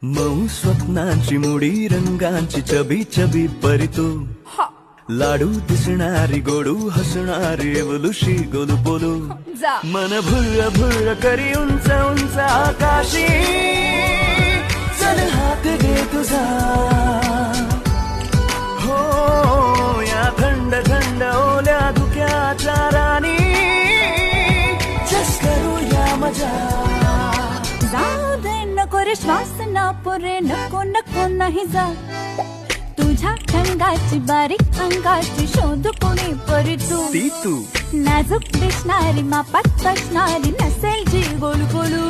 मऊ स्वप्नांची मुडी रंगांची चबी चबी परितू लाडू दिसणारी गोडू हसणारी एवलुशी गोलू बोलू जा. मन भुर्र भुर्र करी उंच उंच आकाशी चल हात घे तुझा हो या थंड थंड ओल्या धुक्याच्या राणी जस करूया मजा जाऊ दे नको रे श्वास ना पुरे नको नको नाही जा तुझ्या रंगाची बारीक अंगाची शोध कोणी परी ती तू नाजूक दिसणारी मापात बसणारी नसेल जी गोलू गोलू